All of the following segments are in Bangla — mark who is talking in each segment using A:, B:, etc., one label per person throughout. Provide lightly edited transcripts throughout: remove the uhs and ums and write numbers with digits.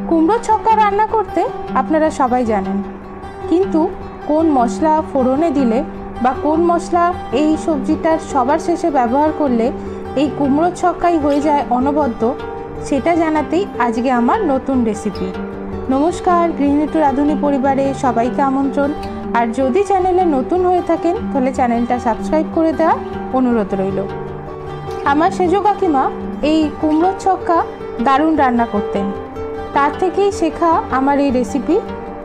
A: কুমড়ো ছক্কা রান্না করতে আপনারা সবাই জানেন, কিন্তু কোন মশলা ফোড়নে দিলে বা কোন মশলা এই সবজিটার সবার শেষে ব্যবহার করলে এই কুমড়ো ছক্কাই হয়ে যায় অনবদ্য, সেটা জানাতেই আজকে আমার নতুন রেসিপি। নমস্কার, গৃহিণী টু রাঁধুনি পরিবারে সবাইকে আমন্ত্রণ। আর যদি চ্যানেলে নতুন হয়ে থাকেন তাহলে চ্যানেলটা সাবস্ক্রাইব করে দেওয়ার অনুরোধ রইল। আমার সেজ কাকিমা এই কুমড়োর ছক্কা দারুণ রান্না করতেন, তার থেকেই শেখা আমার এই রেসিপি,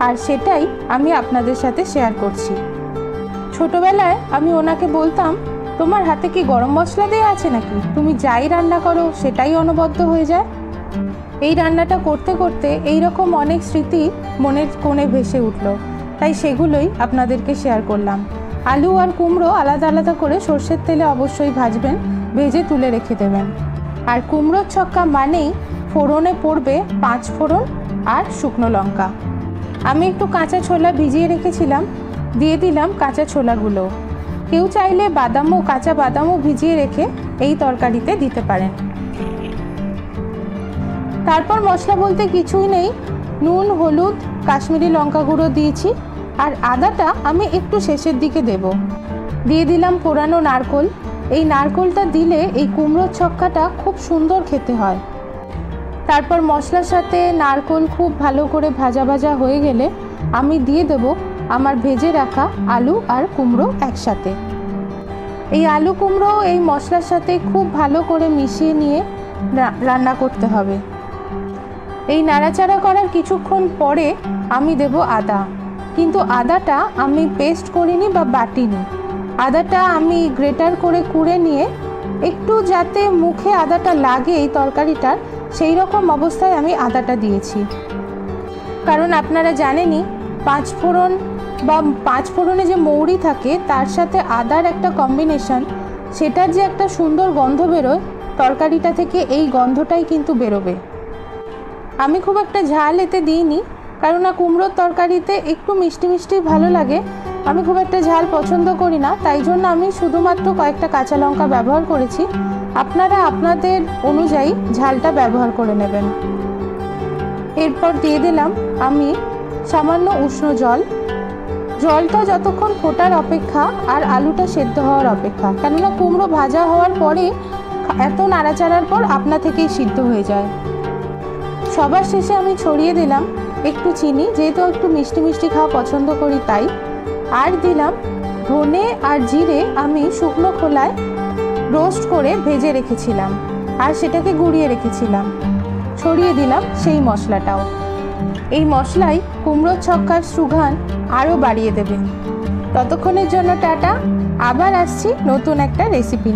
A: আর সেটাই আমি আপনাদের সাথে শেয়ার করছি। ছোটবেলায় আমি ওনাকে বলতাম, তোমার হাতে কি গরম মশলা দেওয়া আছে নাকি? তুমি যাই রান্না করো সেটাই অনবদ্য হয়ে যায়। এই রান্নাটা করতে করতে এই রকম অনেক স্মৃতি মনের কোণে ভেসে উঠল, তাই সেগুলোই আপনাদেরকে শেয়ার করলাম। আলু আর কুমড়ো আলাদা আলাদা করে সর্ষের তেলে অবশ্যই ভাজবেন, ভেজে তুলে রেখে দেবেন। আর কুমড়োর ছক্কা মানেই ফোড়নে পড়বে 5 ফোড়ন আর শুকনো লঙ্কা। আমি একটু কাঁচা ছোলা ভিজিয়ে রেখেছিলাম, দিয়ে দিলাম কাঁচা ছোলাগুলো। কেউ চাইলে কাঁচা বাদামও ভিজিয়ে রেখে এই তরকারিতে দিতে পারেন। তারপর মশলা বলতে কিছুই নেই, নুন, হলুদ, কাশ্মীরি লঙ্কা গুঁড়ো দিয়েছি, আর আদাটা আমি একটু শেষের দিকে দেব। দিয়ে দিলাম পোড়ানো নারকোল। এই নারকোলটা দিলে এই কুমড়োর ছক্কাটা খুব সুন্দর খেতে হয়। তারপর মশলার সাথে নারকোল খুব ভালো করে ভাজা ভাজা হয়ে গেলে আমি দিয়ে দেব আমার ভেজে রাখা আলু আর কুমড়ো একসাথে। এই আলু কুমড়ো এই মশলার সাথে খুব ভালো করে মিশিয়ে নিয়ে রান্না করতে হবে। এই নাড়াচাড়া করার কিছুক্ষণ পরে আমি দেব আদা, কিন্তু আদাটা আমি পেস্ট করিনি বা বাটিনি। আদাটা আমি গ্রেটার করে কুড়ে নিয়ে একটু যাতে মুখে আদাটা লাগে এই তরকারিটার, সেই রকম অবস্থায় আমি আদাটা দিয়েছি। কারণ আপনারা জানেনই 5 ফোড়ন বা 5 ফোড়নে যে মৌরি থাকে তার সাথে আদার একটা কম্বিনেশন, সেটার যে একটা সুন্দর গন্ধ বেরোয় তরকারিটা থেকে, এই গন্ধটাই কিন্তু বেরোবে। আমি খুব একটা ঝাল এতে দিইনি, কারণ কুমড়োর তরকারিতে একটু মিষ্টি মিষ্টি ভালো লাগে। আমি খুব একটা ঝাল পছন্দ করি না, তাই জন্য আমি শুধুমাত্র কয়েকটা কাঁচা লঙ্কা ব্যবহার করেছি। আপনারা আপনাদের অনুযায়ী ঝালটা ব্যবহার করে নেবেন। এরপর দিয়ে দিলাম আমি সামান্য উষ্ণ জল। জলটা যতক্ষণ ফোটার অপেক্ষা আর আলুটা সেদ্ধ হওয়ার অপেক্ষা, কেননা কুমড়ো ভাজা হওয়ার পরে এত নাড়াচাড়ার পর আপনা থেকেই সিদ্ধ হয়ে যায়। সবার শেষে আমি ছড়িয়ে দিলাম একটু চিনি, যেহেতু একটু মিষ্টি মিষ্টি খাওয়া পছন্দ করি তাই। আর দিলাম ধনে আর জিরে আমি শুকনো খোলায় রোস্ট করে ভেজে রেখেছিলাম, আর সেটাকে গুঁড়িয়ে রেখেছিলাম। ছড়িয়ে দিলাম সেই মশলাটাও। এই মশলাই কুমড়োর ছক্কার সুঘ্রাণ আরও বাড়িয়ে দেবে। ততক্ষণের জন্য টাটা, আবার আসছি নতুন একটা রেসিপি।